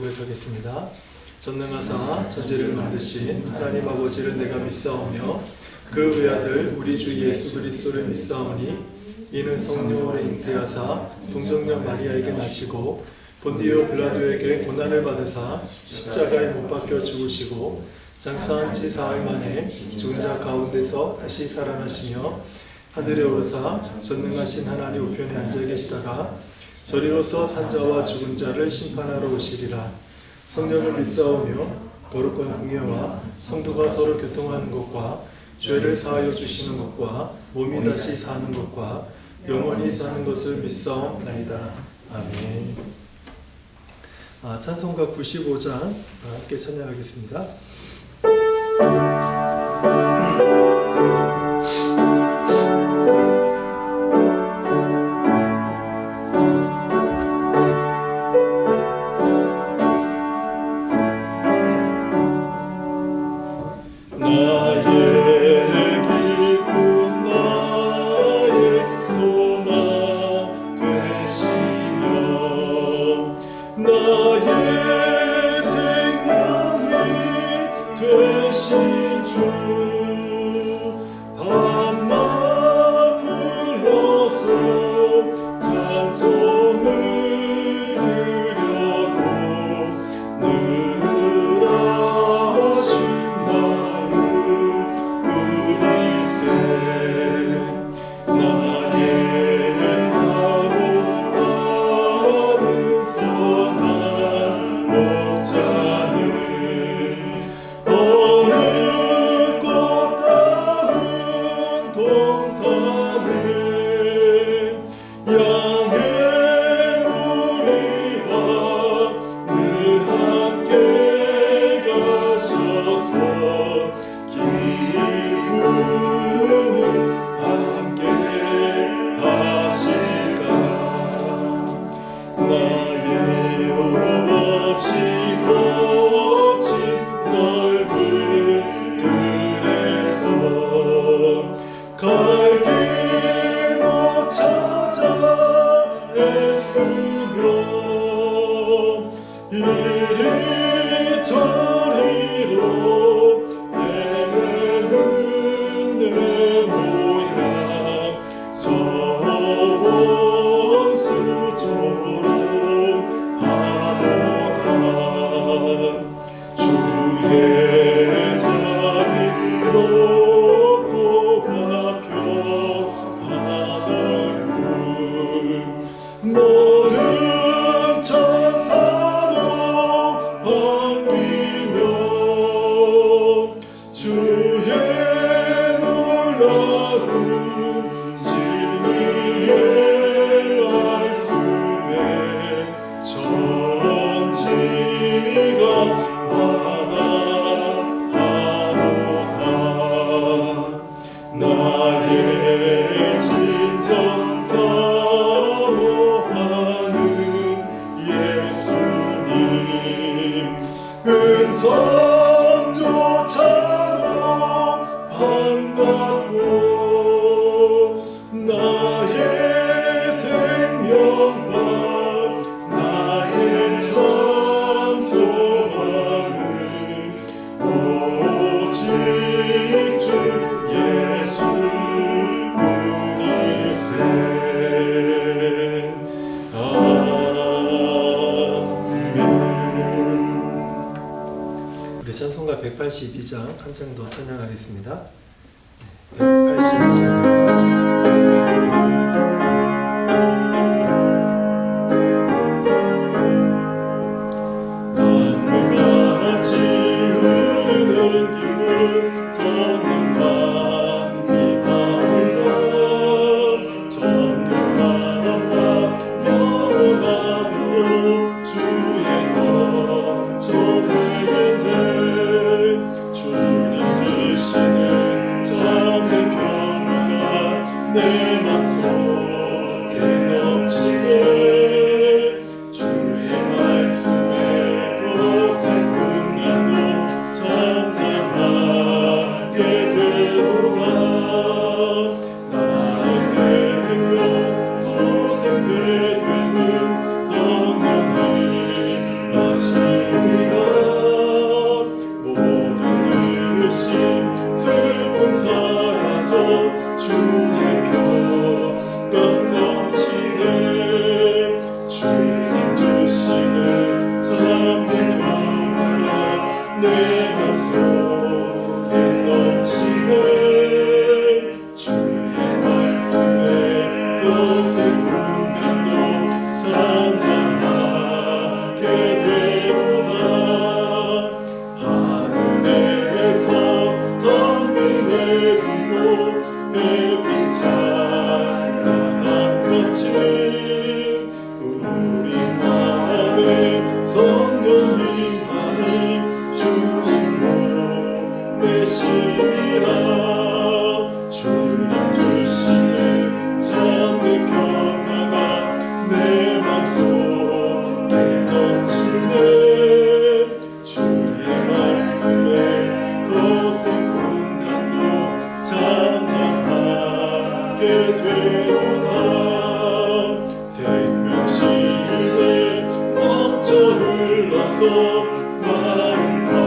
고백하겠습니다. 전능하사 천지를 만드신 하나님 아버지를 내가 믿사오며 그 외아들 우리 주 예수 그리스도를 믿사오니 이는 성령으로 잉태하사 동정녀 마리아에게 나시고 본디오 빌라도에게 고난을 받으사 십자가에 못 박혀 죽으시고 장사한 지 사흘 만에 죽은 자 가운데서 다시 살아나시며 하늘에 오르사 전능하신 하나님 우편에 앉아 계시다가 저리로서 산자와 죽은 자를 심판하러 오시리라. 성령을 믿사오며 거룩한 공예와 성도가 서로 교통하는 것과 죄를 사하여 주시는 것과 몸이 다시 사는 것과 영원히 사는 것을 믿사옵나이다. 아멘. 찬송가 95장 함께 찬양하겠습니다. 찬송가 182장 한 장 더 찬양하겠습니다. 182장입니다. 주님 주시는 참된 평안 참된 평화가 내 맘속에 넘치네. 주의 말씀에 것의 풍랑도 잔잔하게 되도다. 하늘에서 덤비 내리고 햇빛 찬란한 것쯤 우리 마음에 성령 임하는 주님으로 내심이라. 주님 주시는 참된 평화가 내 맘속에 넘치네. 주의 말씀에 거센 풍랑도 잔잔하게 되도다. 생명시에 넘쳐 흘러서 마음과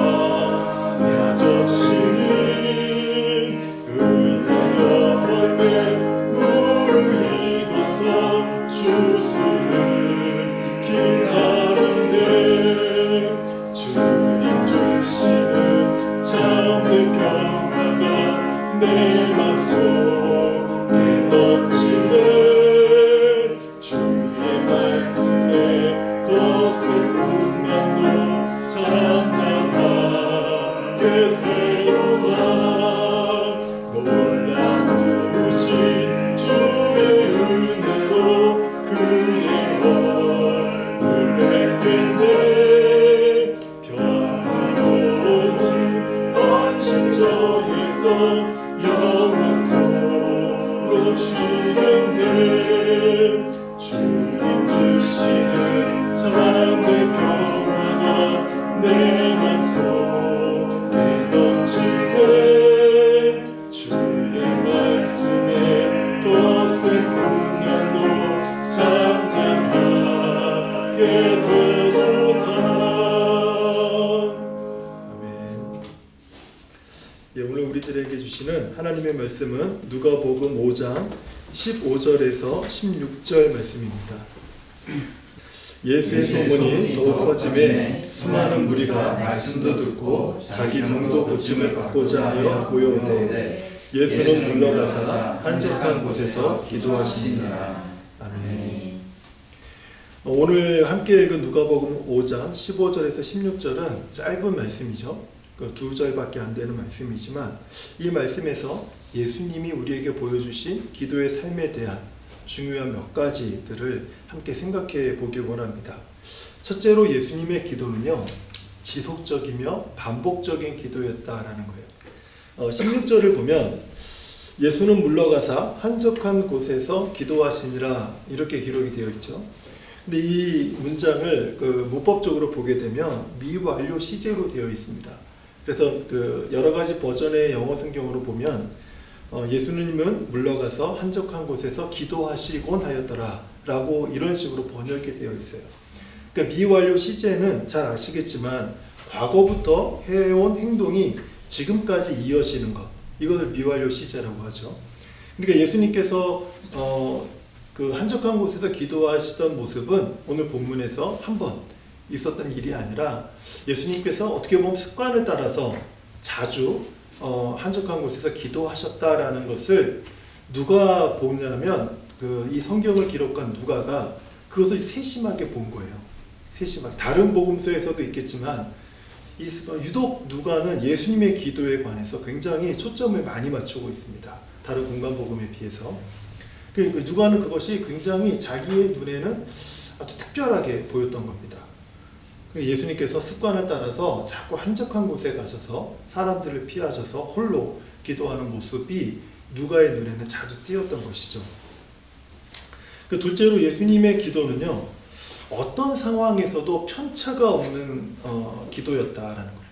야적시니 의의 열매 무르익어서 주수를 기다리네. 주님 주시는 참된 평화가 내 맘속에 넘치네. 주의 말씀에 거센 풍랑도 잔잔하게 되도다. 놀라우신 주의 은혜로 그의 얼굴 뵙겠네. 평화로운 안식처에서 영원토록 쉬겠네. 주님 주시는 참된 평화가 내 맘속에 넘치네. 주의 말씀에 거센 풍랑도 잔잔하게 되도다. 아멘. 예, 오늘 우리들에게 주시는 하나님의 말씀은 누가복음 5장 15절에서 16절 말씀입니다. 예수의 소문이 더욱 퍼짐에 수많은 무리가 말씀도 듣고 자기 병도 고침을 받고자 하여 모여오되 예수는 물러가사 한적한 곳에서 기도하시니라. 아멘. 오늘 함께 읽은 누가복음 5장 15절에서 16절은 짧은 말씀이죠. 그 2절밖에 안 되는 말씀이지만 이 말씀에서 예수님이 우리에게 보여주신 기도의 삶에 대한 중요한 몇 가지들을 함께 생각해 보길 원합니다. 첫째로 예수님의 기도는요, 지속적이며 반복적인 기도였다라는 거예요. 16절을 보면 예수는 물러가사 한적한 곳에서 기도하시니라 이렇게 기록이 되어 있죠. 근데 이 문장을 문법적으로 보게 되면 미완료 시제로 되어 있습니다. 그래서 여러 가지 버전의 영어 성경으로 보면 예수님은 물러가서 한적한 곳에서 기도하시곤 하였더라 라고 이런 식으로 번역이 되어 있어요. 그러니까 미완료 시제는 잘 아시겠지만 과거부터 해온 행동이 지금까지 이어지는 것, 이것을 미완료 시제라고 하죠. 그러니까 예수님께서 그 한적한 곳에서 기도하시던 모습은 오늘 본문에서 한 번 있었던 일이 아니라 예수님께서 어떻게 보면 습관을 따라서 자주 한적한 곳에서 기도하셨다라는 것을 누가 보냐면 이 성경을 기록한 누가가 그것을 세심하게 본 거예요. 세심하게. 다른 복음서에서도 있겠지만 유독 누가는 예수님의 기도에 관해서 굉장히 초점을 많이 맞추고 있습니다. 다른 공간 복음에 비해서. 누가는 그것이 굉장히 자기의 눈에는 아주 특별하게 보였던 겁니다. 예수님께서 습관을 따라서 자꾸 한적한 곳에 가셔서 사람들을 피하셔서 홀로 기도하는 모습이 누가의 눈에는 자주 띄었던 것이죠. 둘째로 예수님의 기도는요, 어떤 상황에서도 편차가 없는 기도였다라는 거예요.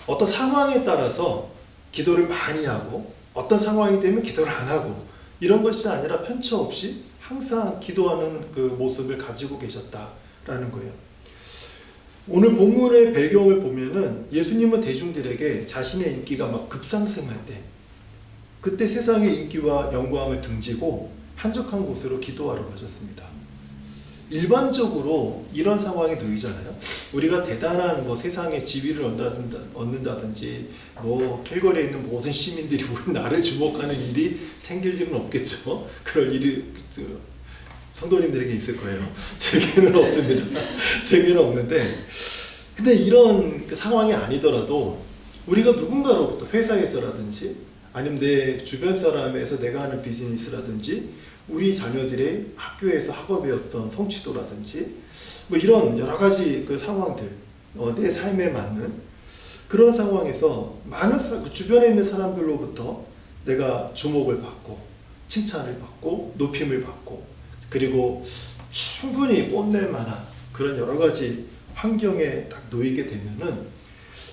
어떤 상황에 따라서 기도를 많이 하고 어떤 상황이 되면 기도를 안 하고 이런 것이 아니라 편차 없이 항상 기도하는 그 모습을 가지고 계셨다라는 거예요. 오늘 본문의 배경을 보면은 예수님은 대중들에게 자신의 인기가 막 급상승할 때 그때 세상의 인기와 영광을 등지고 한적한 곳으로 기도하러 가셨습니다. 일반적으로 이런 상황에 놓이잖아요. 우리가 대단한 세상의 지위를 얻는다든지 길거리에 있는 모든 시민들이 우리 나를 주목하는 일이 생길 일은 없겠죠. 그럴 일이 성도님들에게 있을 거예요. 제게는 없습니다. 제게는 없는데, 근데 이런 상황이 아니더라도 우리가 누군가로부터 회사에서라든지 아니면 내 주변 사람에서 내가 하는 비즈니스라든지 우리 자녀들의 학교에서 학업의 어떤 성취도라든지 이런 여러 가지 그 상황들, 내 삶에 맞는 그런 상황에서 많은 주변에 있는 사람들로부터 내가 주목을 받고 칭찬을 받고 높임을 받고 그리고 충분히 뽐낼 만한 그런 여러 가지 환경에 딱 놓이게 되면은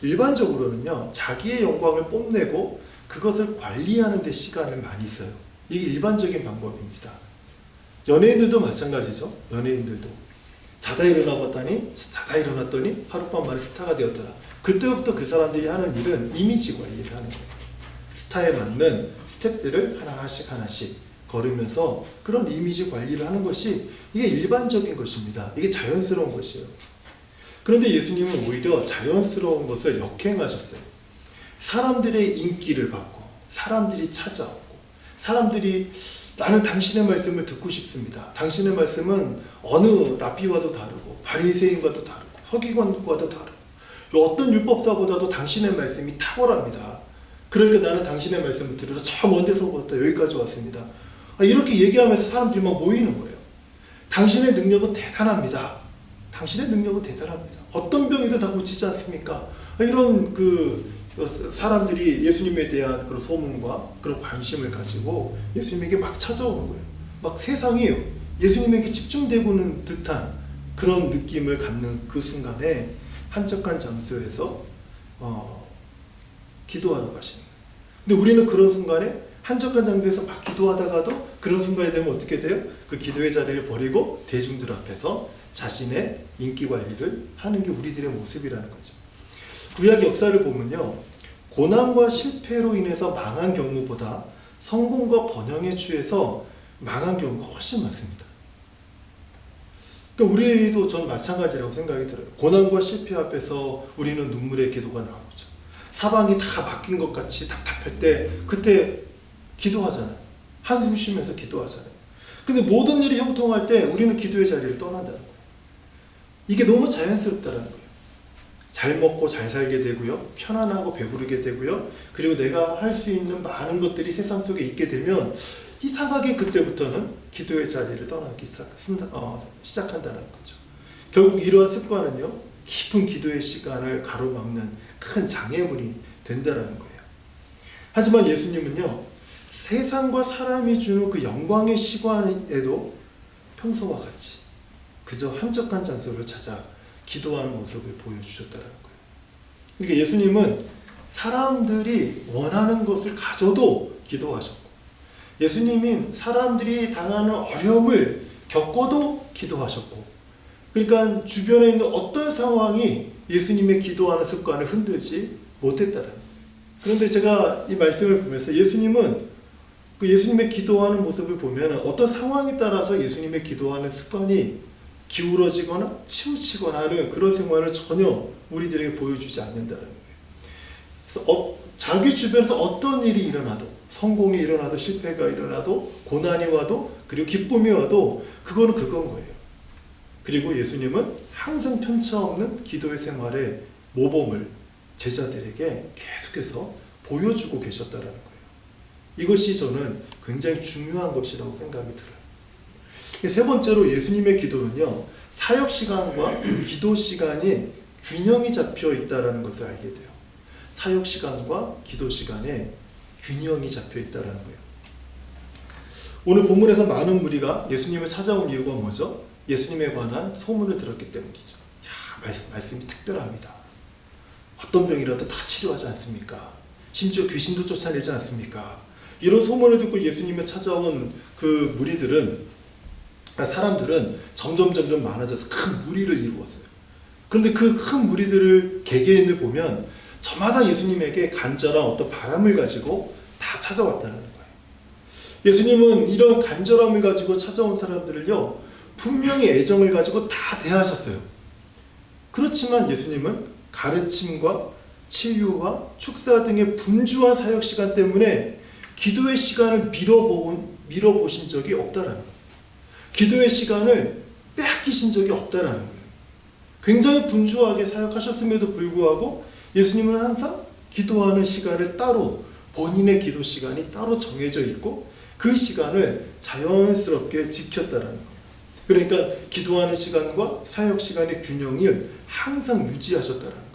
일반적으로는요, 자기의 영광을 뽐내고 그것을 관리하는 데 시간을 많이 써요. 이게 일반적인 방법입니다. 연예인들도 마찬가지죠. 연예인들도 자다 일어났더니 하룻밤 만에 스타가 되었더라. 그때부터 그 사람들이 하는 일은 이미지 관리를 하는 거예요. 스타에 맞는 스텝들을 하나씩 걸으면서 그런 이미지 관리를 하는 것이 이게 일반적인 것입니다. 이게 자연스러운 것이에요. 그런데 예수님은 오히려 자연스러운 것을 역행하셨어요. 사람들의 인기를 받고 사람들이 찾아오고 사람들이 나는 당신의 말씀을 듣고 싶습니다. 당신의 말씀은 어느 랍비와도 다르고 바리새인과도 다르고 서기관과도 다르고 어떤 율법사보다도 당신의 말씀이 탁월합니다. 그러니까 나는 당신의 말씀을 들으러 저 먼 데서부터 여기까지 왔습니다. 이렇게 얘기하면서 사람들이 막 모이는 거예요. 당신의 능력은 대단합니다. 당신의 능력은 대단합니다. 어떤 병이도 다 고치지 않습니까? 이런 사람들이 예수님에 대한 그런 소문과 그런 관심을 가지고 예수님에게 막 찾아오는 거예요. 막 세상이 예수님에게 집중되고는 듯한 그런 느낌을 갖는 그 순간에 한적한 장소에서 기도하러 가시는 거예요. 근데 우리는 그런 순간에 한적한 장소에서 막 기도하다가도 그런 순간이 되면 어떻게 돼요? 그 기도의 자리를 버리고 대중들 앞에서 자신의 인기 관리를 하는 게 우리들의 모습이라는 거죠. 구약 역사를 보면요, 고난과 실패로 인해서 망한 경우보다 성공과 번영에 취해서 망한 경우가 훨씬 많습니다. 그러니까 우리도 전 마찬가지라고 생각이 들어요. 고난과 실패 앞에서 우리는 눈물의 기도가 나오죠. 사방이 다 막힌 것 같이 답답할 때 그때 기도하잖아요. 한숨 쉬면서 기도하잖아요. 근데 모든 일이 형통할 때 우리는 기도의 자리를 떠난다는 거예요. 이게 너무 자연스럽다는 거예요. 잘 먹고 잘 살게 되고요. 편안하고 배부르게 되고요. 그리고 내가 할 수 있는 많은 것들이 세상 속에 있게 되면 이상하게 그때부터는 기도의 자리를 떠나기 시작한다는 거죠. 결국 이러한 습관은요, 깊은 기도의 시간을 가로막는 큰 장애물이 된다는 거예요. 하지만 예수님은요, 세상과 사람이 주는 그 영광의 시간에도 평소와 같이 그저 한적한 장소를 찾아 기도하는 모습을 보여주셨다는 거예요. 그러니까 예수님은 사람들이 원하는 것을 가져도 기도하셨고, 예수님은 사람들이 당하는 어려움을 겪어도 기도하셨고, 그러니까 주변에 있는 어떤 상황이 예수님의 기도하는 습관을 흔들지 못했다는 거예요. 그런데 제가 이 말씀을 보면서 예수님은 그 예수님의 기도하는 모습을 보면 어떤 상황에 따라서 예수님의 기도하는 습관이 기울어지거나 치우치거나 하는 그런 생활을 전혀 우리들에게 보여주지 않는다는 거예요. 그래서 자기 주변에서 어떤 일이 일어나도, 성공이 일어나도 실패가 일어나도 고난이 와도 그리고 기쁨이 와도 그건 거예요. 그리고 예수님은 항상 편차없는 기도의 생활의 모범을 제자들에게 계속해서 보여주고 계셨다는 거예요. 이것이 저는 굉장히 중요한 것이라고 생각이 들어요. 세 번째로 예수님의 기도는요, 사역 시간과 기도 시간이 균형이 잡혀 있다는 것을 알게 돼요. 사역 시간과 기도 시간에 균형이 잡혀 있다는 거예요. 오늘 본문에서 많은 무리가 예수님을 찾아온 이유가 뭐죠? 예수님에 관한 소문을 들었기 때문이죠. 말씀이 특별합니다. 어떤 병이라도 다 치료하지 않습니까? 심지어 귀신도 쫓아내지 않습니까? 이런 소문을 듣고 예수님을 찾아온 그 사람들은 점점 많아져서 큰 무리를 이루었어요. 그런데 그 큰 무리들을 개개인을 보면 저마다 예수님에게 간절한 어떤 바람을 가지고 다 찾아왔다는 거예요. 예수님은 이런 간절함을 가지고 찾아온 사람들을요, 분명히 애정을 가지고 다 대하셨어요. 그렇지만 예수님은 가르침과 치유와 축사 등의 분주한 사역 시간 때문에 기도의 시간을 밀어보신 적이 없다라는 거예요. 기도의 시간을 빼앗기신 적이 없다라는 거예요. 굉장히 분주하게 사역하셨음에도 불구하고 예수님은 항상 기도하는 시간을 따로, 본인의 기도 시간이 따로 정해져 있고 그 시간을 자연스럽게 지켰다라는 거예요. 그러니까 기도하는 시간과 사역 시간의 균형을 항상 유지하셨다라는 거예요.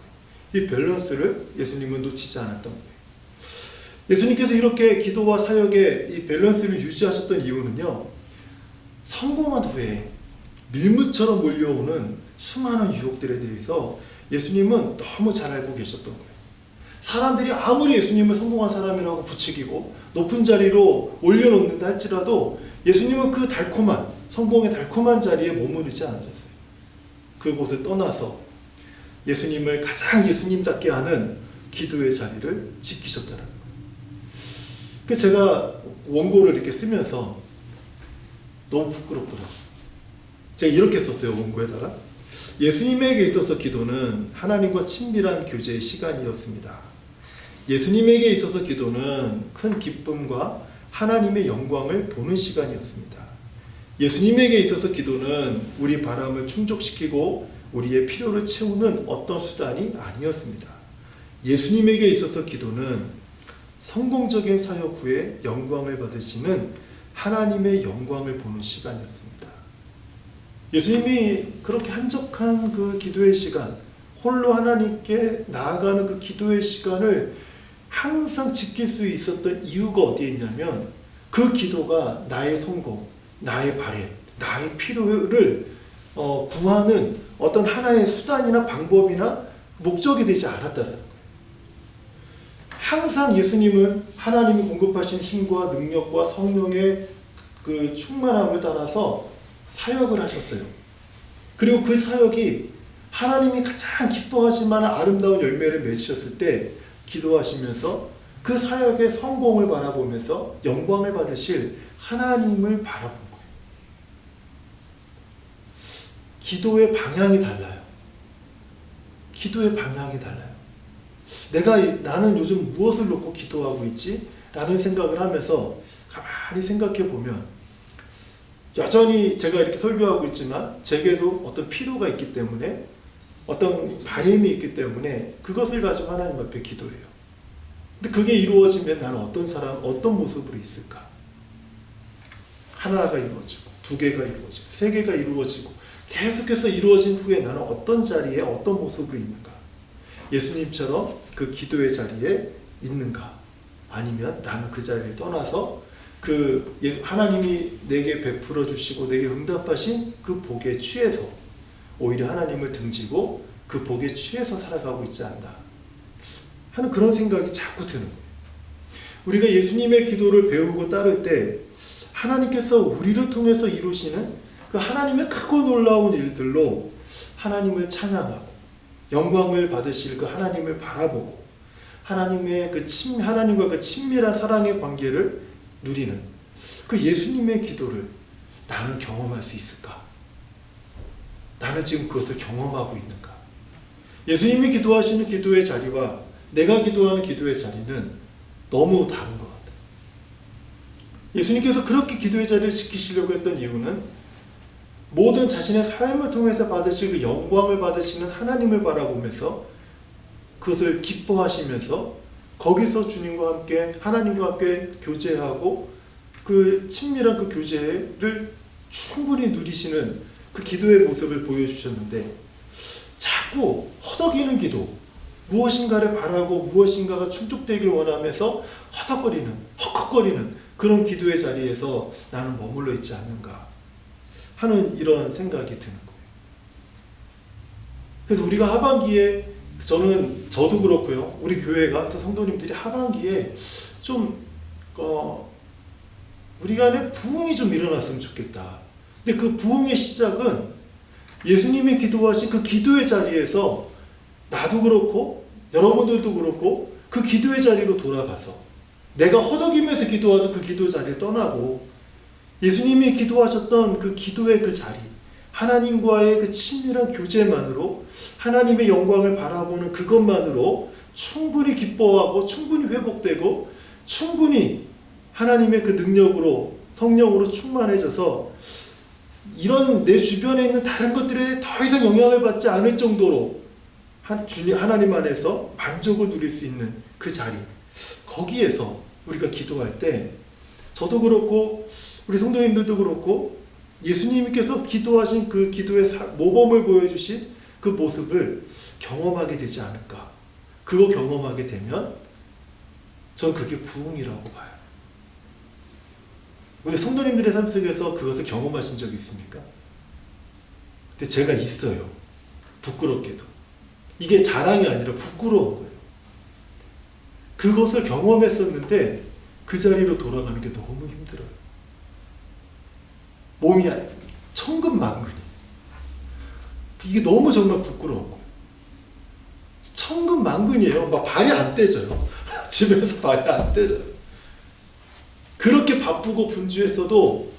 이 밸런스를 예수님은 놓치지 않았던 거예요. 예수님께서 이렇게 기도와 사역의 이 밸런스를 유지하셨던 이유는요, 성공한 후에 밀물처럼 몰려오는 수많은 유혹들에 대해서 예수님은 너무 잘 알고 계셨던 거예요. 사람들이 아무리 예수님을 성공한 사람이라고 부추기고 높은 자리로 올려놓는다 할지라도 예수님은 그 달콤한, 성공의 달콤한 자리에 머무르지 않으셨어요. 그곳을 떠나서 예수님을 가장 예수님답게 하는 기도의 자리를 지키셨다는 거예요. 그래서 제가 원고를 이렇게 쓰면서 너무 부끄럽더라고요. 제가 이렇게 썼어요, 원고에다가. 예수님에게 있어서 기도는 하나님과 친밀한 교제의 시간이었습니다. 예수님에게 있어서 기도는 큰 기쁨과 하나님의 영광을 보는 시간이었습니다. 예수님에게 있어서 기도는 우리 바람을 충족시키고 우리의 필요를 채우는 어떤 수단이 아니었습니다. 예수님에게 있어서 기도는 성공적인 사역 후에 영광을 받으시는 하나님의 영광을 보는 시간이었습니다. 예수님이 그렇게 한적한 그 기도의 시간, 홀로 하나님께 나아가는 그 기도의 시간을 항상 지킬 수 있었던 이유가 어디에 있냐면 그 기도가 나의 성공, 나의 바램, 나의 필요를 구하는 어떤 하나의 수단이나 방법이나 목적이 되지 않았다는 거예요. 항상 예수님은 하나님이 공급하신 힘과 능력과 성령의 그 충만함을 따라서 사역을 하셨어요. 그리고 그 사역이 하나님이 가장 기뻐하실 만한 아름다운 열매를 맺으셨을 때 기도하시면서 그 사역의 성공을 바라보면서 영광을 받으실 하나님을 바라본 거예요. 기도의 방향이 달라요. 기도의 방향이 달라요. 나는 요즘 무엇을 놓고 기도하고 있지? 라는 생각을 하면서 가만히 생각해 보면 여전히 제가 이렇게 설교하고 있지만 제게도 어떤 필요가 있기 때문에 어떤 바람이 있기 때문에 그것을 가지고 하나님 앞에 기도해요. 근데 그게 이루어지면 나는 어떤 사람, 어떤 모습으로 있을까? 하나가 이루어지고, 두 개가 이루어지고, 세 개가 이루어지고, 계속해서 이루어진 후에 나는 어떤 자리에 어떤 모습으로 있는가? 예수님처럼 그 기도의 자리에 있는가? 아니면 나는 그 자리를 떠나서 하나님이 내게 베풀어 주시고 내게 응답하신 그 복에 취해서 오히려 하나님을 등지고 그 복에 취해서 살아가고 있지 않나 하는 그런 생각이 자꾸 드는 거예요. 우리가 예수님의 기도를 배우고 따를 때 하나님께서 우리를 통해서 이루시는 그 하나님의 크고 놀라운 일들로 하나님을 찬양하고 영광을 받으실 그 하나님을 바라보고 하나님과 그 친밀한 사랑의 관계를 누리는 그 예수님의 기도를 나는 경험할 수 있을까? 나는 지금 그것을 경험하고 있는가? 예수님이 기도하시는 기도의 자리와 내가 기도하는 기도의 자리는 너무 다른 것 같아요. 예수님께서 그렇게 기도의 자리를 지키시려고 했던 이유는 모든 자신의 삶을 통해서 받으실 그 영광을 받으시는 하나님을 바라보면서 그것을 기뻐하시면서 거기서 주님과 함께 하나님과 함께 교제하고 그 친밀한 그 교제를 충분히 누리시는 그 기도의 모습을 보여주셨는데 자꾸 허덕이는 기도, 무엇인가를 바라고 무엇인가가 충족되길 원하면서 헉헉거리는 그런 기도의 자리에서 나는 머물러 있지 않는가 하는 이런 생각이 드는 거예요. 그래서 우리가 하반기에 저도 그렇고요. 우리 교회가 또 성도님들이 하반기에 좀 우리 안에 부흥이 좀 일어났으면 좋겠다. 근데 그 부흥의 시작은 예수님이 기도하신 그 기도의 자리에서 나도 그렇고 여러분들도 그렇고 그 기도의 자리로 돌아가서 내가 허덕이면서 기도하던 그 기도 자리를 떠나고 예수님이 기도하셨던 그 기도의 그 자리, 하나님과의 그 친밀한 교제만으로 하나님의 영광을 바라보는 그것만으로 충분히 기뻐하고 충분히 회복되고 충분히 하나님의 그 능력으로 성령으로 충만해져서 이런 내 주변에 있는 다른 것들에 더 이상 영향을 받지 않을 정도로 하나님 안에서 만족을 누릴 수 있는 그 자리, 거기에서 우리가 기도할 때 저도 그렇고 우리 성도님들도 그렇고 예수님께서 기도하신 그 기도의 모범을 보여주신 그 모습을 경험하게 되지 않을까. 그거 경험하게 되면 전 그게 부흥이라고 봐요. 우리 성도님들의 삶 속에서 그것을 경험하신 적이 있습니까? 근데 제가 있어요. 부끄럽게도. 이게 자랑이 아니라 부끄러운 거예요. 그것을 경험했었는데 그 자리로 돌아가는 게 너무 힘들어요. 몸이 천근만근이. 이게 너무 정말 부끄러운 거예요. 천근만근이에요. 막 발이 안 떼져요. 집에서 발이 안 떼져요. 그렇게 바쁘고 분주했어도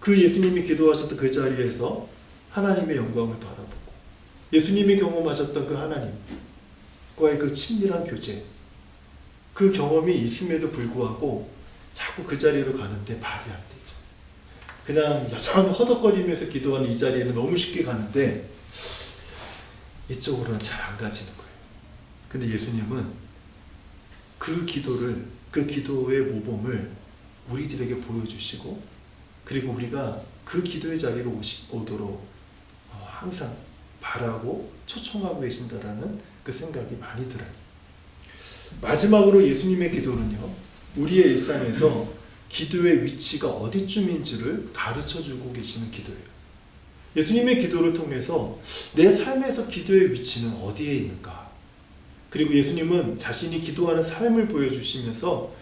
그 예수님이 기도하셨던 그 자리에서 하나님의 영광을 바라보고 예수님이 경험하셨던 그 하나님과의 그 친밀한 교제, 그 경험이 있음에도 불구하고 자꾸 그 자리로 가는데 발이 안 되죠. 그냥 여전히 허덕거리면서 기도하는 이 자리에는 너무 쉽게 가는데 이쪽으로는 잘 안 가지는 거예요. 근데 예수님은 그 기도를, 그 기도의 모범을 우리들에게 보여주시고 그리고 우리가 그 기도의 자리로 오도록 항상 바라고 초청하고 계신다라는 그 생각이 많이 들어요. 마지막으로 예수님의 기도는요, 우리의 일상에서 기도의 위치가 어디쯤인지를 가르쳐주고 계시는 기도예요. 예수님의 기도를 통해서 내 삶에서 기도의 위치는 어디에 있는가, 그리고 예수님은 자신이 기도하는 삶을 보여주시면서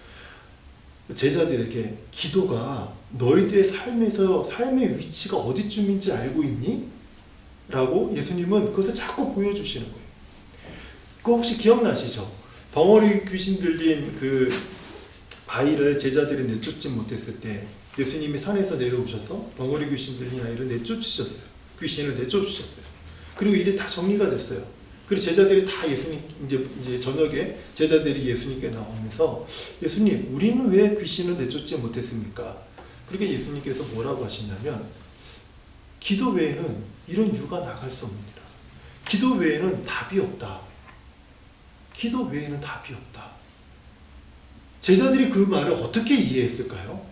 제자들에게 기도가 너희들의 삶에서 삶의 위치가 어디쯤인지 알고 있니? 라고 예수님은 그것을 자꾸 보여주시는 거예요. 그거 혹시 기억나시죠? 벙어리 귀신 들린 그 아이를 제자들이 내쫓지 못했을 때 예수님이 산에서 내려오셔서 벙어리 귀신 들린 아이를 내쫓으셨어요. 귀신을 내쫓으셨어요. 그리고 일이 다 정리가 됐어요. 그리고 제자들이 다 예수님, 이제 저녁에 제자들이 예수님께 나오면서 예수님, 우리는 왜 귀신을 내쫓지 못했습니까? 그렇게 예수님께서 뭐라고 하시냐면 기도 외에는 이런 유가 나갈 수 없느니라. 기도 외에는 답이 없다. 기도 외에는 답이 없다. 제자들이 그 말을 어떻게 이해했을까요?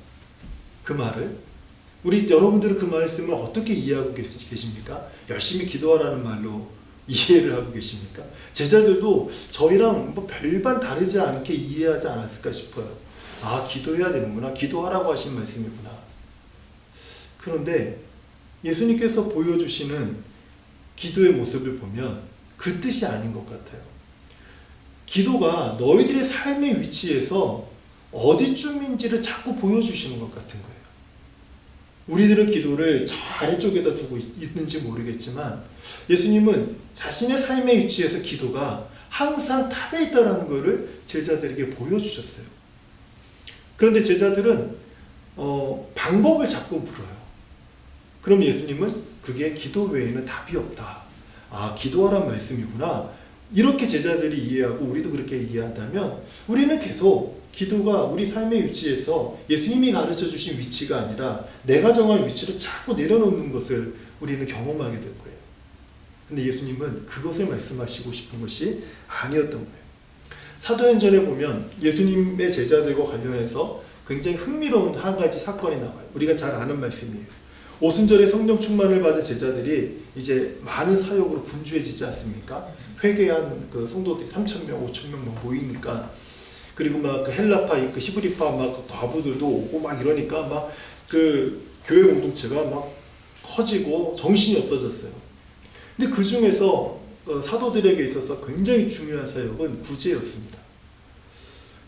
그 말을 우리 여러분들은 그 말씀을 어떻게 이해하고 계십니까? 열심히 기도하라는 말로 이해를 하고 계십니까? 제자들도 저희랑 뭐 별반 다르지 않게 이해하지 않았을까 싶어요. 아, 기도해야 되는구나. 기도하라고 하신 말씀이구나. 그런데 예수님께서 보여주시는 기도의 모습을 보면 그 뜻이 아닌 것 같아요. 기도가 너희들의 삶의 위치에서 어디쯤인지를 자꾸 보여주시는 것 같은 거예요. 우리들은 기도를 저 아래쪽에다 두고 있는지 모르겠지만 예수님은 자신의 삶의 위치에서 기도가 항상 탑에 있다는 것을 제자들에게 보여주셨어요. 그런데 제자들은 방법을 자꾸 물어요. 그럼 예수님은 그게 기도 외에는 답이 없다. 아, 기도하란 말씀이구나. 이렇게 제자들이 이해하고 우리도 그렇게 이해한다면 우리는 계속 기도가 우리 삶의 위치에서 예수님이 가르쳐 주신 위치가 아니라 내가 정한 위치로 자꾸 내려놓는 것을 우리는 경험하게 될 거예요. 근데 예수님은 그것을 말씀하시고 싶은 것이 아니었던 거예요. 사도행전에 보면 예수님의 제자들과 관련해서 굉장히 흥미로운 한 가지 사건이 나와요. 우리가 잘 아는 말씀이에요. 오순절에 성령 충만을 받은 제자들이 이제 많은 사역으로 분주해지지 않습니까? 회개한 그 성도들이 3,000명, 5,000명 모이니까, 그리고 막 그 헬라파, 그 히브리파 막 과부들도 오고 막 이러니까 막 그 교회 공동체가 막 커지고 정신이 없어졌어요. 근데 그 중에서 사도들에게 있어서 굉장히 중요한 사역은 구제였습니다.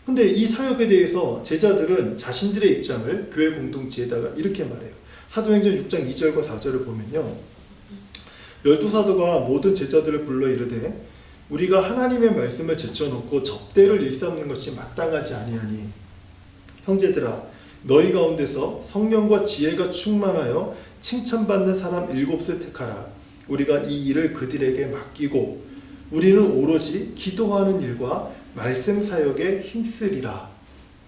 근데 이 사역에 대해서 제자들은 자신들의 입장을 교회 공동체에다가 이렇게 말해요. 사도행전 6장 2절과 4절을 보면요, 12사도가 모든 제자들을 불러 이르되 우리가 하나님의 말씀을 제쳐놓고 접대를 일삼는 것이 마땅하지 아니하니 형제들아, 너희 가운데서 성령과 지혜가 충만하여 칭찬받는 사람 7을 택하라. 우리가 이 일을 그들에게 맡기고 우리는 오로지 기도하는 일과 말씀 사역에 힘쓰리라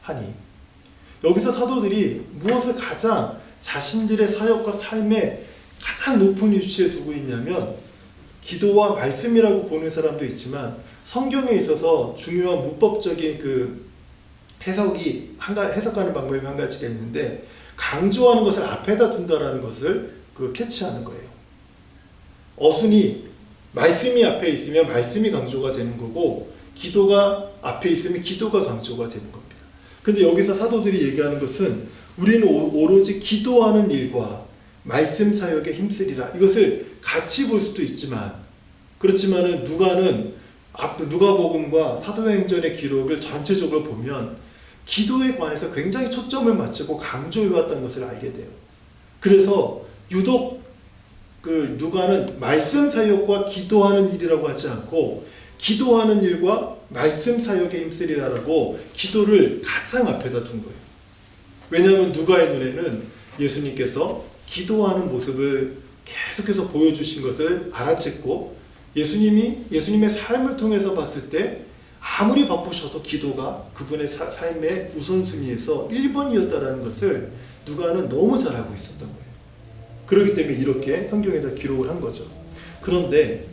하니, 여기서 사도들이 무엇을 가장 자신들의 사역과 삶에 가장 높은 위치에 두고 있냐면 기도와 말씀이라고 보는 사람도 있지만 성경에 있어서 중요한 문법적인 그 해석하는 방법이 한 가지가 있는데, 강조하는 것을 앞에다 둔다라는 것을 캐치하는 거예요. 어순이 말씀이 앞에 있으면 말씀이 강조가 되는 거고, 기도가 앞에 있으면 기도가 강조가 되는 겁니다. 근데 여기서 사도들이 얘기하는 것은 우리는 오로지 기도하는 일과 말씀 사역에 힘쓰리라. 이것을 같이 볼 수도 있지만, 그렇지만은 누가복음과 사도행전의 기록을 전체적으로 보면 기도에 관해서 굉장히 초점을 맞추고 강조해왔다는 것을 알게 돼요. 그래서 유독 누가는 말씀 사역과 기도하는 일이라고 하지 않고 기도하는 일과 말씀 사역에 힘쓰리라라고 기도를 가장 앞에다 둔 거예요. 왜냐하면 누가의 눈에는 예수님께서 기도하는 모습을 계속해서 보여주신 것을 알아챘고, 예수님의 삶을 통해서 봤을 때 아무리 바쁘셔도 기도가 그분의 삶의 우선순위에서 1번이었다는 것을 누가는 너무 잘 알고 있었던 거예요. 그렇기 때문에 이렇게 성경에다 기록을 한 거죠. 그런데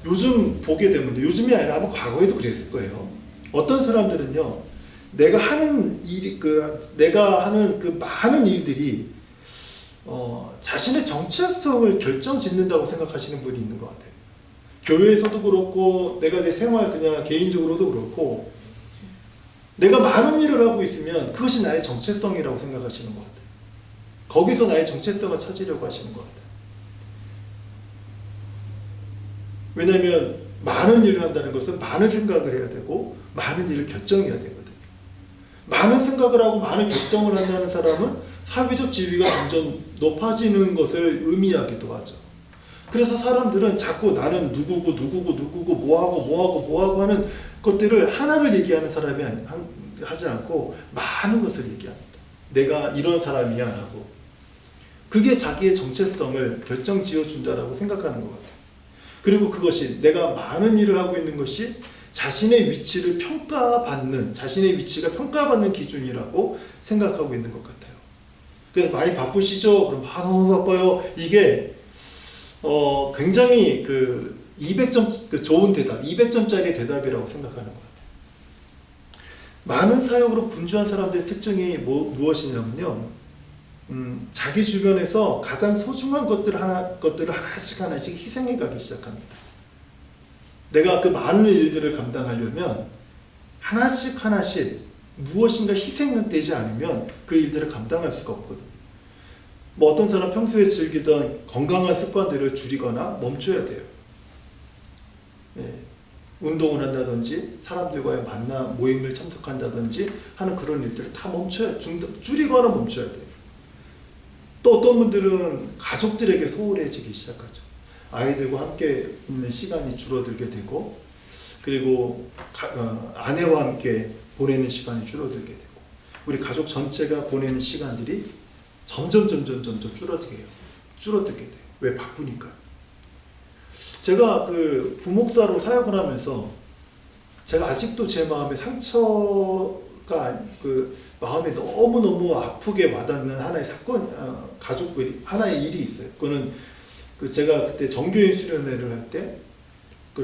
요즘 보게 되면, 요즘이 아니라 아마 과거에도 그랬을 거예요. 어떤 사람들은요, 내가 하는 그 많은 일들이 자신의 정체성을 결정짓는다고 생각하시는 분이 있는 것 같아요. 교회에서도 그렇고 내가 내 생활 그냥 개인적으로도 그렇고, 내가 많은 일을 하고 있으면 그것이 나의 정체성이라고 생각하시는 것 같아요. 거기서 나의 정체성을 찾으려고 하시는 것 같아요. 왜냐하면 많은 일을 한다는 것은 많은 생각을 해야 되고 많은 일을 결정해야 되거든요. 많은 생각을 하고 많은 결정을 한다는 사람은 사회적 지위가 점점 높아지는 것을 의미하기도 하죠. 그래서 사람들은 자꾸 나는 누구고 뭐하고 하는 것들을 하나를 얘기하는 사람이 하지 않고 많은 것을 얘기합니다. 내가 이런 사람이야 라고. 그게 자기의 정체성을 결정 지어준다라고 생각하는 것 같아요. 그리고 그것이 내가 많은 일을 하고 있는 것이 자신의 위치를 자신의 위치가 평가받는 기준이라고 생각하고 있는 것 같아요. 그래서 많이 바쁘시죠? 그럼 너무 바빠요. 이게 굉장히 200점 좋은 대답, 200점짜리 대답이라고 생각하는 것 같아요. 많은 사역으로 분주한 사람들의 특징이 무엇이냐면요, 자기 주변에서 가장 소중한 것들을 하나씩 희생해 가기 시작합니다. 내가 그 많은 일들을 감당하려면 하나씩 무엇인가 희생되지 않으면 그 일들을 감당할 수가 없거든요. 어떤 사람 평소에 즐기던 건강한 습관들을 줄이거나 멈춰야 돼요. 운동을 한다든지 사람들과의 모임을 참석한다든지 하는 그런 일들을 다 줄이거나 멈춰야 돼요. 또 어떤 분들은 가족들에게 소홀해지기 시작하죠. 아이들과 함께 있는 시간이 줄어들게 되고, 그리고 아내와 함께 보내는 시간이 줄어들게 되고, 우리 가족 전체가 보내는 시간들이 점점 줄어들게 돼요. 왜? 바쁘니까. 제가 부목사로 사역을 하면서 제가 아직도 제 마음에 상처가 마음에 너무너무 아프게 와닿는 하나의 하나의 일이 있어요. 그거는 제가 그때 정교인 수련회를 할 때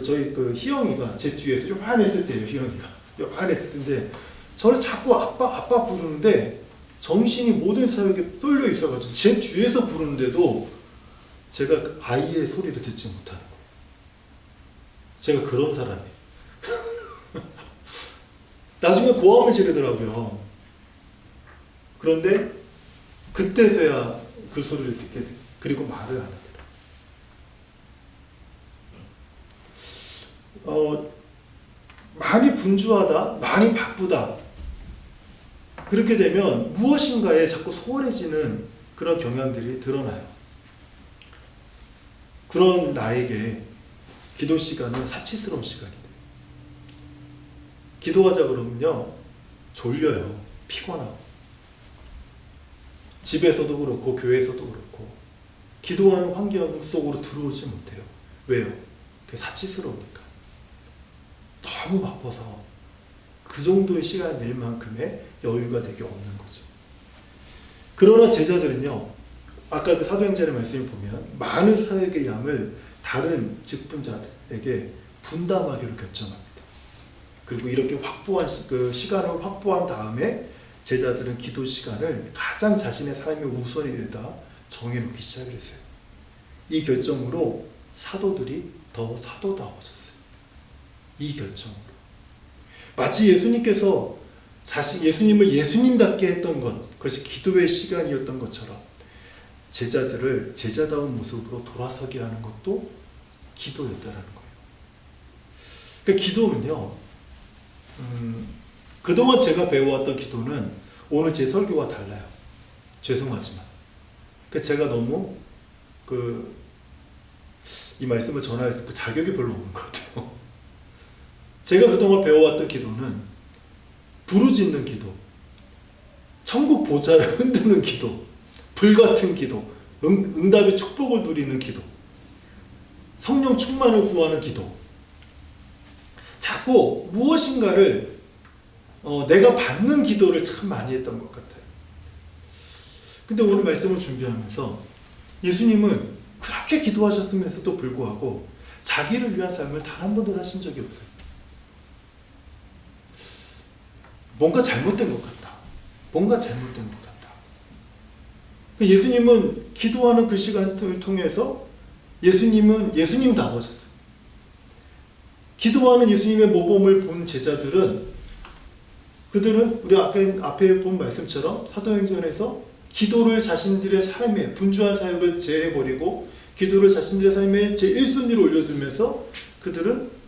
저희 희영이가 제 뒤에서 요만했을 때예요. 희영이가 요만했을 때인데 저를 자꾸 아빠 부르는데 정신이 모든 사역에 쏠려 있어가지고 제 뒤에서 부르는데도 제가 아이의 소리를 듣지 못하는 거예요. 제가 그런 사람이에요. 나중에 고함을 지르더라고요. 그런데 그때서야 그 소리를 듣게 돼요. 그리고 말을 안 하더라고요. 많이 분주하다, 많이 바쁘다, 그렇게 되면 무엇인가에 자꾸 소홀해지는 그런 경향들이 드러나요. 그런 나에게 기도 시간은 사치스러운 시간이에요. 기도하자 그러면요, 졸려요. 피곤하고. 집에서도 그렇고 교회에서도 그렇고 기도하는 환경 속으로 들어오지 못해요. 왜요? 그게 사치스러우니까. 너무 바빠서 그 정도의 시간을 낼 만큼의 여유가 되게 없는 거죠. 그러나 제자들은요, 아까 그 사도행전의 말씀을 보면 많은 사역의 양을 다른 직분자들에게 분담하기로 결정합니다. 그리고 이렇게 확보한 그 시간을 확보한 다음에 제자들은 기도 시간을 가장 자신의 삶의 우선에다 정해놓기 시작을 했어요. 이 결정으로 사도들이 더 사도다워졌어요. 이 결정으로. 마치 예수님께서 예수님을 예수님답게 했던 것, 그것이 기도의 시간이었던 것처럼 제자들을 제자다운 모습으로 돌아서게 하는 것도 기도였다라는 거예요. 그러니까 기도는요, 그동안 제가 배워왔던 기도는 오늘 제 설교와 달라요. 죄송하지만. 제가 너무 이 말씀을 전할 그 자격이 별로 없는 것 같아요. 제가 그동안 배워왔던 기도는 부르짖는 기도, 천국 보좌를 흔드는 기도, 불같은 기도, 응답의 축복을 누리는 기도, 성령 충만을 구하는 기도. 자꾸 무엇인가를 내가 받는 기도를 참 많이 했던 것 같아요. 근데 오늘 말씀을 준비하면서 예수님은 그렇게 기도하셨으면서도 불구하고 자기를 위한 삶을 단 한 번도 사신 적이 없어요. 뭔가 잘못된 것 같다. 뭔가 잘못된 것 같다. 예수님은 기도하는 그 시간을 통해서 예수님은 예수님다워졌어요. 기도하는 예수님의 모범을 본 제자들은 그들은 우리 앞에 본 말씀처럼 사도행전에서 기도를 자신들의 삶에 분주한 사역을 제해버리고 기도를 자신들의 삶에 제1순위로 올려두면서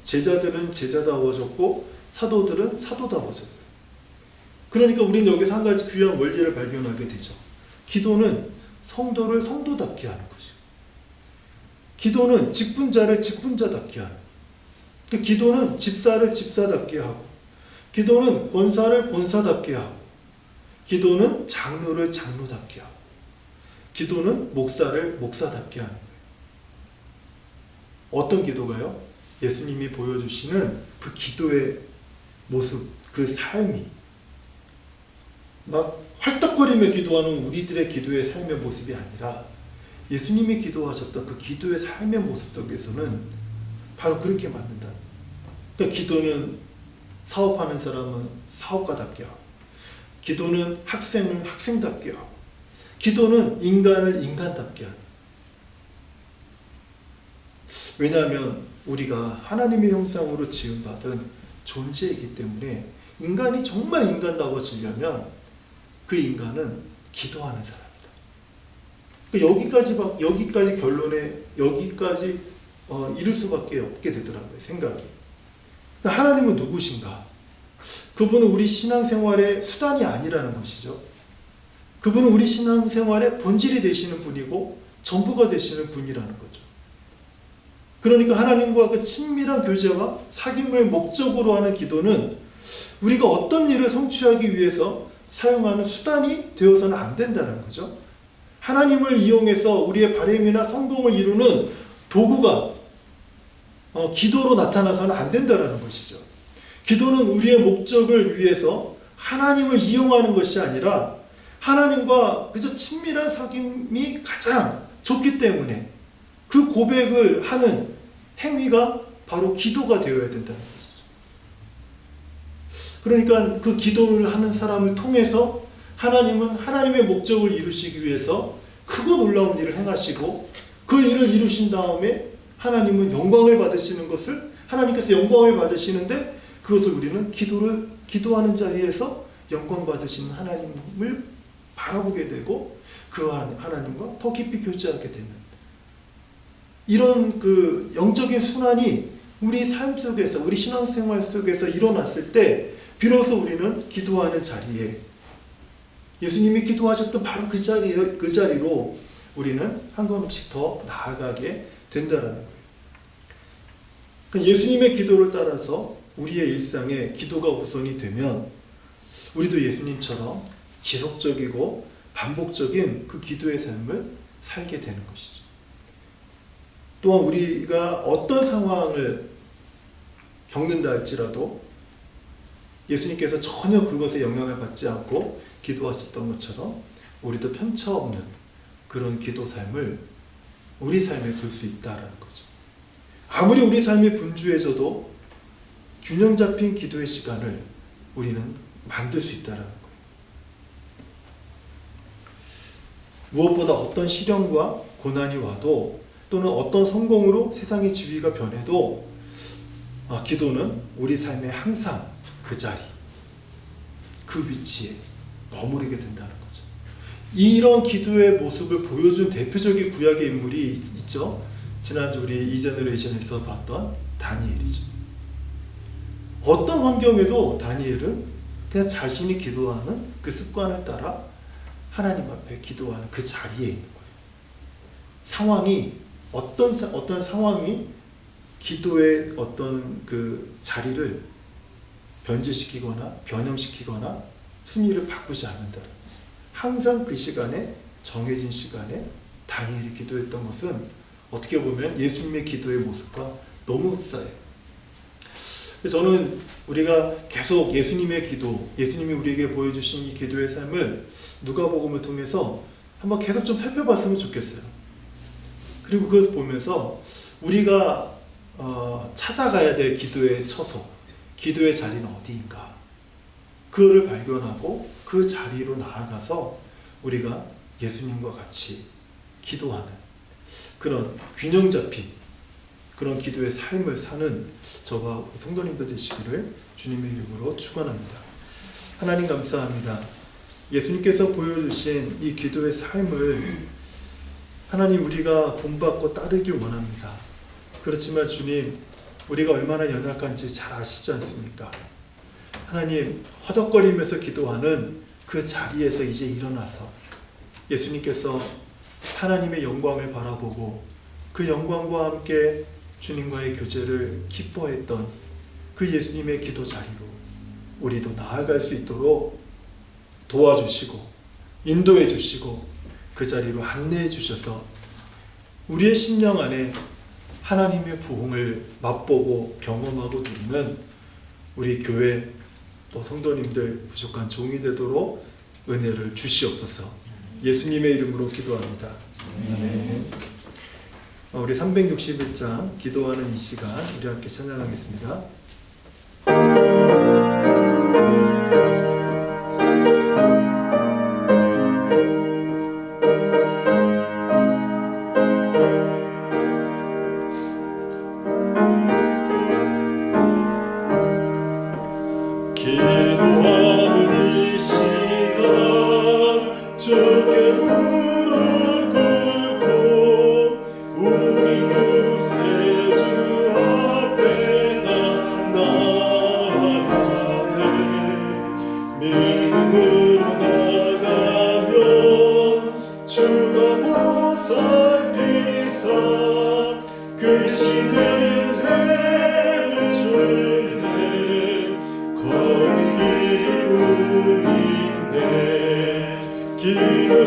제자들은 제자다워졌고 사도들은 사도다워졌어요. 그러니까 우리는 여기서 한 가지 귀한 원리를 발견하게 되죠. 기도는 성도를 성도답게 하는 것이고, 기도는 직분자를 직분자답게 하는, 기도는 집사를 집사답게 하고, 기도는 권사를 권사답게 하고, 기도는 장로를 장로답게 하고, 기도는 목사를 목사답게 하는 거예요. 어떤 기도가요? 예수님이 보여주시는 그 기도의 모습, 그 삶이 막 활떡거리며 기도하는 우리들의 기도의 삶의 모습이 아니라 예수님이 기도하셨던 그 기도의 삶의 모습 속에서는 바로 그렇게 만든다. 그러니까 기도는 사업하는 사람은 사업가답게 하고, 기도는 학생을 학생답게 하고, 기도는 인간을 인간답게 하는. 왜냐하면 우리가 하나님의 형상으로 지음받은 존재이기 때문에 인간이 정말 인간다워지려면 그 인간은 기도하는 사람이다. 그러니까 여기까지 결론에 여기까지 이룰 수밖에 없게 되더라고요. 생각이. 그러니까 하나님은 누구신가? 그분은 우리 신앙생활의 수단이 아니라는 것이죠. 그분은 우리 신앙생활의 본질이 되시는 분이고 전부가 되시는 분이라는 거죠. 그러니까 하나님과 그 친밀한 교제와 사귐을 목적으로 하는 기도는 우리가 어떤 일을 성취하기 위해서 사용하는 수단이 되어서는 안 된다는 거죠. 하나님을 이용해서 우리의 바램이나 성공을 이루는 도구가 기도로 나타나서는 안 된다는 것이죠. 기도는 우리의 목적을 위해서 하나님을 이용하는 것이 아니라 하나님과 그저 친밀한 사귐이 가장 좋기 때문에 그 고백을 하는 행위가 바로 기도가 되어야 된다는 것이죠. 그러니까 그 기도를 하는 사람을 통해서 하나님은 하나님의 목적을 이루시기 위해서 크고 놀라운 일을 행하시고 그 일을 이루신 다음에 하나님은 영광을 받으시는 것을 하나님께서 영광을 받으시는데 그것을 우리는 기도하는 자리에서 영광 받으시는 하나님을 바라보게 되고 그 하나님과 더 깊이 교제하게 되는 이런 그 영적인 순환이 우리 삶 속에서 우리 신앙생활 속에서 일어났을 때 비로소 우리는 기도하는 자리에 예수님이 기도하셨던 바로 그 자리로 우리는 한 걸음씩 더 나아가게 된다라는 거예요. 그러니까 예수님의 기도를 따라서 우리의 일상에 기도가 우선이 되면 우리도 예수님처럼 지속적이고 반복적인 그 기도의 삶을 살게 되는 것이죠. 또한 우리가 어떤 상황을 겪는다 할지라도 예수님께서 전혀 그것에 영향을 받지 않고 기도하셨던 것처럼 우리도 편차없는 그런 기도 삶을 우리 삶에 둘 수 있다라는 거죠. 아무리 우리 삶이 분주해져도 균형 잡힌 기도의 시간을 우리는 만들 수 있다라는 거예요. 무엇보다 어떤 시련과 고난이 와도 또는 어떤 성공으로 세상의 지위가 변해도 기도는 우리 삶에 항상 그 자리, 그 위치에 머무르게 된다는 거죠. 이런 기도의 모습을 보여준 대표적인 구약의 인물이 있죠. 지난주 우리 이제너레이션에서 봤던 다니엘이죠. 어떤 환경에도 다니엘은 그냥 자신이 기도하는 그 습관을 따라 하나님 앞에 기도하는 그 자리에 있는 거예요. 상황이 어떤 상황이 기도의 어떤 그 자리를 변질시키거나 변형시키거나 순위를 바꾸지 않는다. 항상 그 시간에, 정해진 시간에 다니엘이 기도했던 것은 어떻게 보면 예수님의 기도의 모습과 너무 흡사해요. 그래서 저는 우리가 계속 예수님의 기도, 예수님이 우리에게 보여주신 이 기도의 삶을 누가복음을 통해서 한번 계속 좀 살펴봤으면 좋겠어요. 그리고 그것을 보면서 우리가 찾아가야 될 기도의 처소, 기도의 자리는 어디인가, 그거를 발견하고 그 자리로 나아가서 우리가 예수님과 같이 기도하는 그런 균형 잡힌 그런 기도의 삶을 사는 저와 성도님들 되시기를 주님의 이름으로 축원합니다. 하나님 감사합니다. 예수님께서 보여주신 이 기도의 삶을 하나님 우리가 본받고 따르길 원합니다. 그렇지만 주님, 우리가 얼마나 연약한지 잘 아시지 않습니까? 하나님, 허덕거리면서 기도하는 그 자리에서 이제 일어나서 예수님께서 하나님의 영광을 바라보고 그 영광과 함께 주님과의 교제를 기뻐했던 그 예수님의 기도 자리로 우리도 나아갈 수 있도록 도와주시고 인도해 주시고 그 자리로 안내해 주셔서 우리의 심령 안에 하나님의 부흥을 맛보고 경험하고 누리는 우리 교회 또 성도님들 부족한 종이 되도록 은혜를 주시옵소서. 예수님의 이름으로 기도합니다. 아멘. 우리 361장 기도하는 이 시간 우리 함께 찬양하겠습니다. 기도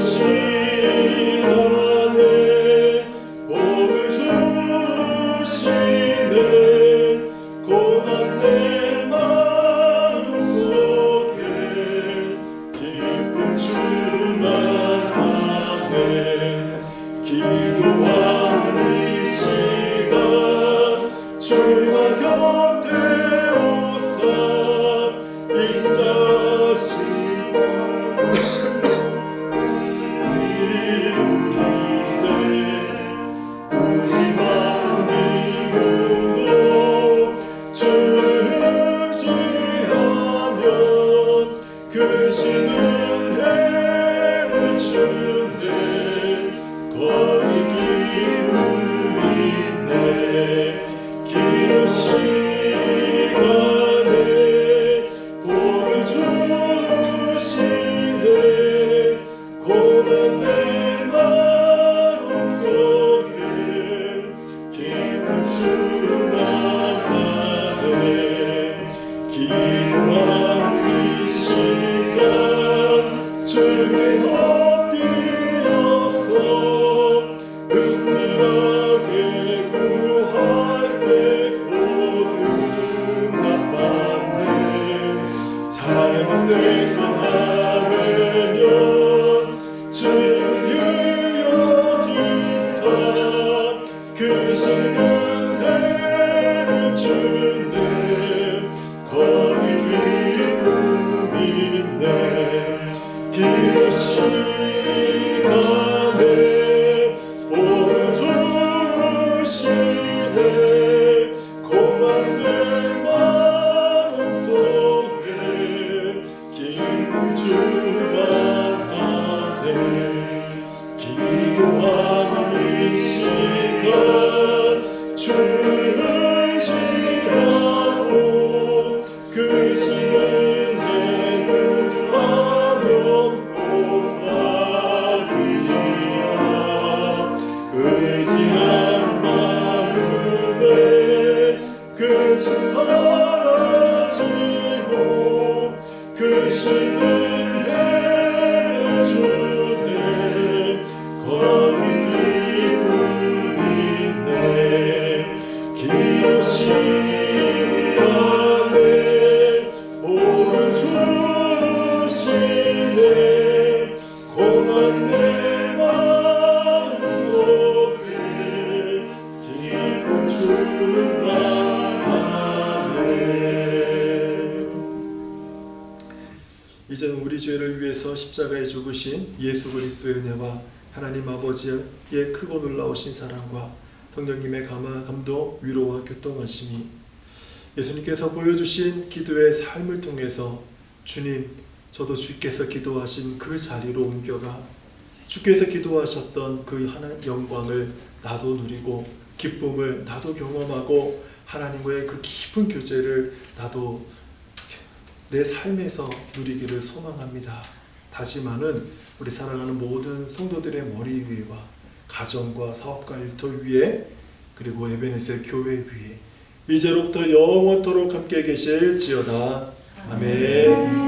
사라지고 그 신을 내주네 거기 기쁨이네 기도 시간에 오늘 주시네 공한 내 마음속에 기쁨 충만하네. 이제는 우리 죄를 위해서 십자가에 죽으신 예수 그리스도의 은혜와 하나님 아버지의 크고 놀라우신 사랑과 성령님의 감동, 위로와 교통하심이 예수님께서 보여주신 기도의 삶을 통해서 주님, 저도 주께서 기도하신 그 자리로 옮겨가 주께서 기도하셨던 그 하나님 영광을 나도 누리고 기쁨을 나도 경험하고 하나님과의 그 깊은 교제를 나도 내 삶에서 누리기를 소망합니다. 다시마는 우리 사랑하는 모든 성도들의 머리 위에와 가정과 사업과 일터 위에 그리고 에베네셀 교회 위에 이제로부터 영원토록 함께 계실지어다. 아멘.